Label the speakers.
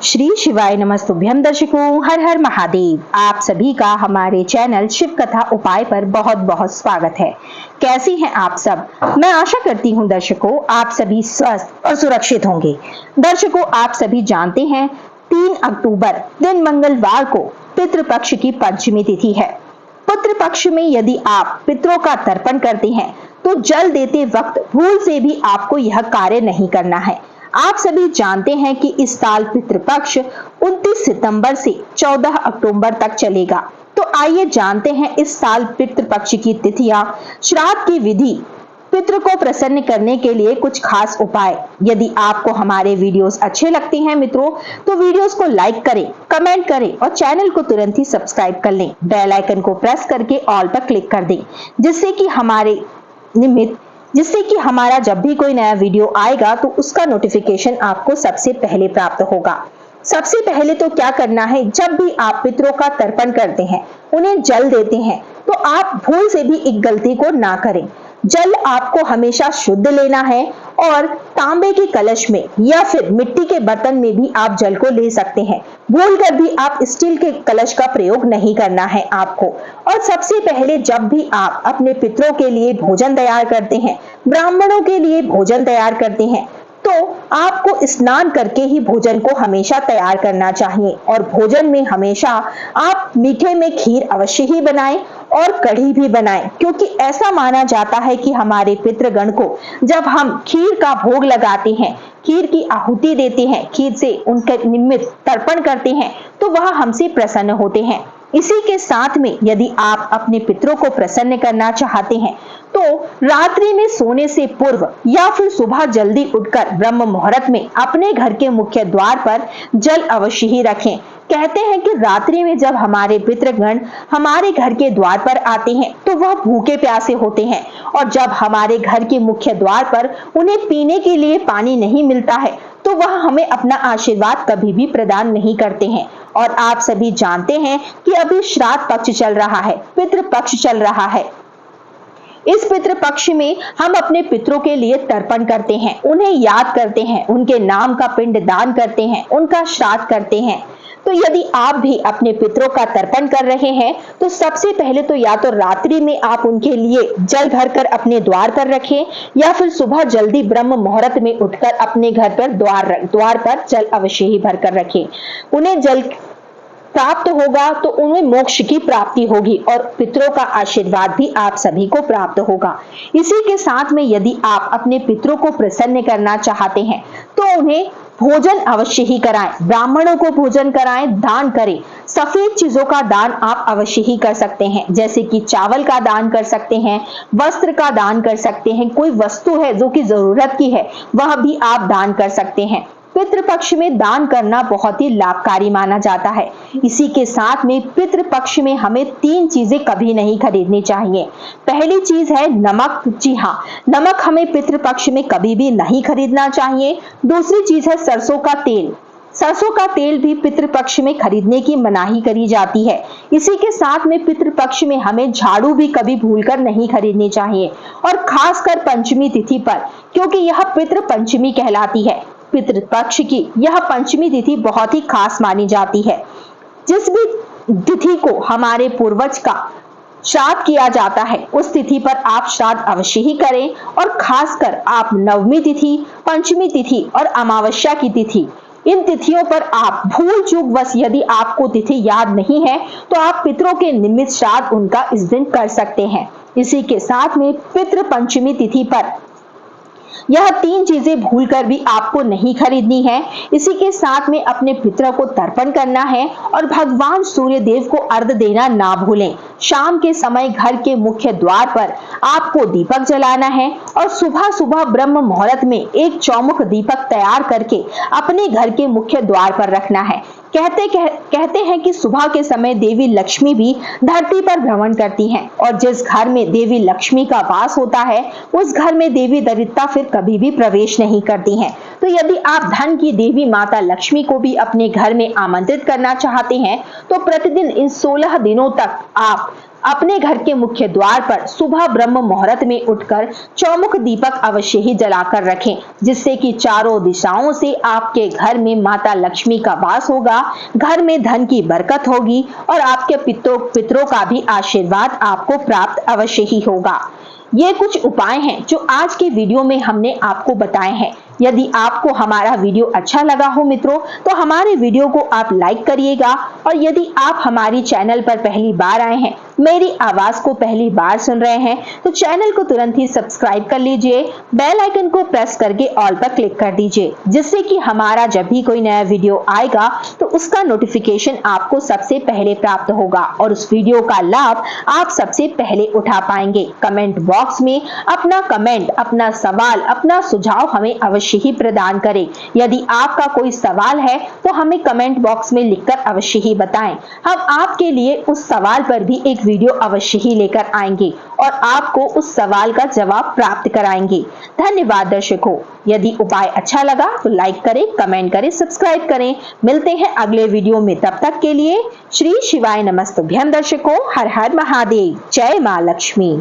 Speaker 1: श्री शिवाय नमस्तुभ्यम दर्शकों, हर हर महादेव। आप सभी का हमारे चैनल शिव कथा उपाय पर बहुत बहुत स्वागत है। कैसी हैं आप सब? मैं आशा करती हूं दर्शकों आप सभी स्वस्थ और सुरक्षित होंगे। दर्शकों, आप सभी जानते हैं 3 अक्टूबर दिन मंगलवार को पितृपक्ष की पंचमी तिथि है। पितृपक्ष में यदि आप पितरों का तर्पण करते हैं तो जल देते वक्त भूल से भी आपको यह कार्य नहीं करना है। आप सभी जानते हैं कि इस साल पितृपक्ष 29 सितंबर से 14 अक्टूबर तक चलेगा। तो आइए जानते हैं इस साल पितृपक्ष की तिथियां, श्राद्ध की विधि, पितृ को प्रसन्न करने के लिए कुछ खास उपाय। यदि आपको हमारे वीडियोस अच्छे लगते हैं मित्रों, तो वीडियोस को लाइक करें, कमेंट करें और चैनल को तुरंत ही सब्सक्राइब कर लें। बेल आइकन को प्रेस करके ऑल पर क्लिक कर दें, जिससे कि हमारा जब भी कोई नया वीडियो आएगा तो उसका नोटिफिकेशन आपको सबसे पहले प्राप्त होगा। सबसे पहले तो क्या करना है, जब भी आप पितरों का तर्पण करते हैं, उन्हें जल देते हैं, तो आप भूल से भी एक गलती को ना करें। जल आपको हमेशा शुद्ध लेना है और तांबे के कलश में या फिर मिट्टी के बर्तन में भी आप जल को ले सकते हैं। भूलकर भी आप स्टील के कलश का प्रयोग नहीं करना है आपको। और सबसे पहले जब भी आप अपने पितरों के लिए भोजन तैयार करते हैं, ब्राह्मणों के लिए भोजन तैयार करते हैं, तो आपको स्नान करके ही भोजन को हमेशा तैयार करना चाहिए। और भोजन में हमेशा आप मीठे में खीर अवश्य ही बनाएं और कढ़ी भी बनाएं, क्योंकि ऐसा माना जाता है कि हमारे पितृगण को जब हम खीर का भोग लगाते हैं, खीर की आहुति देते हैं, खीर से उनके निमित्त तर्पण करते हैं, तो वह हमसे प्रसन्न होते हैं। इसी के साथ में यदि आप अपने पितरों को प्रसन्न करना चाहते हैं तो रात्रि में सोने से पूर्व या फिर सुबह जल्दी उठकर ब्रह्म मुहूर्त में अपने घर के मुख्य द्वार पर जल अवश्य ही रखें। कहते हैं कि रात्रि में जब हमारे पितृगण हमारे घर के द्वार पर आते हैं तो वह भूखे प्यासे होते हैं, और जब हमारे घर के मुख्य द्वार पर उन्हें पीने के लिए पानी नहीं मिलता है तो वह हमें अपना आशीर्वाद कभी भी प्रदान नहीं करते हैं। और आप सभी जानते हैं कि अभी श्राद्ध पक्ष चल रहा है, पितृ पक्ष चल रहा है। इस पितृ पक्ष में हम अपने पितरों के लिए तर्पण करते हैं, उन्हें याद करते हैं, उनके नाम का पिंड दान करते हैं, उनका श्राद्ध करते हैं। तो यदि आप भी अपने पितरों का तर्पण कर रहे हैं तो सबसे पहले तो या तो रात्रि में आप उनके लिए जल भरकर अपने द्वार पर रखें, या फिर सुबह जल्दी ब्रह्म मुहूर्त में उठकर अपने घर पर द्वार पर जल अवश्य ही भरकर रखें। उन्हें जल प्राप्त होगा तो उन्हें मोक्ष की प्राप्ति होगी और पितरों का आशीर्वाद भी आप सभी को प्राप्त होगा। इसी के साथ में यदि आप अपने पितरों को प्रसन्न करना चाहते हैं तो उन्हें भोजन अवश्य ही कराएं, ब्राह्मणों को भोजन कराएं, दान करें। सफेद चीजों का दान आप अवश्य ही कर सकते हैं, जैसे कि चावल का दान कर सकते हैं, वस्त्र का दान कर सकते हैं, कोई वस्तु है जो कि जरूरत की है वह भी आप दान कर सकते हैं। पितृपक्ष में दान करना बहुत ही लाभकारी माना जाता है। इसी के साथ में पितृपक्ष में हमें 3 चीजें कभी नहीं खरीदनी चाहिए। पहली चीज है नमक। जी हाँ, नमक हमें पितृपक्ष में कभी भी नहीं खरीदना चाहिए। दूसरी चीज है सरसों का तेल। सरसों का तेल भी पितृपक्ष में खरीदने की मनाही करी जाती है। इसी के साथ में पितृपक्ष में हमें झाड़ू भी कभी भूलकर नहीं खरीदनी चाहिए, और खासकर पंचमी तिथि पर, क्योंकि यह पितृ पंचमी कहलाती है। पितृपक्ष की यह पंचमी तिथि बहुत ही खास मानी जाती है। जिस भी तिथि को हमारे पूर्वज का श्राद्ध किया जाता है उस तिथि पर आप श्राद्ध अवश्य ही करें, और खासकर आप नवमी तिथि, पंचमी तिथि और अमावस्या की तिथि, इन तिथियों पर आप भूल चूक बस यदि आपको तिथि याद नहीं है तो आप पितरों के निमित्त श्राद्ध उनका इस दिन कर सकते हैं। इसी के साथ में पितृ पंचमी तिथि पर यह 3 चीजें भूलकर भी आपको नहीं खरीदनी है। इसी के साथ में अपने पितरों को तर्पण करना है और भगवान सूर्य देव को अर्घ्य देना ना भूलें। शाम के समय घर के मुख्य द्वार पर आपको दीपक जलाना है, और सुबह सुबह ब्रह्म मुहूर्त में एक चौमुख दीपक तैयार करके अपने घर के मुख्य द्वार पर रखना है। कहते हैं कि सुबह के समय देवी लक्ष्मी भी धरती पर भ्रमण करती हैं, और जिस घर में देवी लक्ष्मी का वास होता है उस घर में देवी दरिद्रता फिर कभी भी प्रवेश नहीं करती हैं। तो यदि आप धन की देवी माता लक्ष्मी को भी अपने घर में आमंत्रित करना चाहते हैं तो प्रतिदिन इन 16 दिनों तक आप अपने घर के मुख्य द्वार पर सुबह ब्रह्म मुहूर्त में उठकर चौमुख दीपक अवश्य ही जलाकर रखें, जिससे कि चारों दिशाओं से आपके घर में माता लक्ष्मी का वास होगा, घर में धन की बरकत होगी और आपके पितरों का भी आशीर्वाद आपको प्राप्त अवश्य ही होगा। ये कुछ उपाय हैं जो आज के वीडियो में हमने आपको बताए हैं। यदि आपको हमारा वीडियो अच्छा लगा हो मित्रों, तो हमारे वीडियो को आप लाइक करिएगा और यदि आप हमारी चैनल पर पहली बार आए हैं, मेरी आवाज को पहली बार सुन रहे हैं, तो चैनल को तुरंत ही सब्सक्राइब कर लीजिए, बेल आइकन को प्रेस करके ऑल पर क्लिक कर दीजिए, जिससे कि हमारा जब भी कोई नया वीडियो आएगा तो उसका नोटिफिकेशन आपको सबसे पहले प्राप्त होगा और उस वीडियो का लाभ आप सबसे पहले उठा पाएंगे। कमेंट बॉक्स में अपना कमेंट, अपना सवाल, अपना सुझाव हमें अवश्य ही प्रदान करें। यदि आपका कोई सवाल है तो हमें कमेंट बॉक्स में लिखकर अवश्य ही बताएं। हम आपके लिए उस सवाल पर भी एक वीडियो अवश्य ही लेकर आएंगे और आपको उस सवाल का जवाब प्राप्त कराएंगे। धन्यवाद दर्शकों। यदि उपाय अच्छा लगा तो लाइक करें, कमेंट करें, सब्सक्राइब करें। मिलते हैं अगले वीडियो में, तब तक के लिए श्री शिवाय नमस्तुभ्यं दर्शकों। हर हर महादेव। जय मां लक्ष्मी।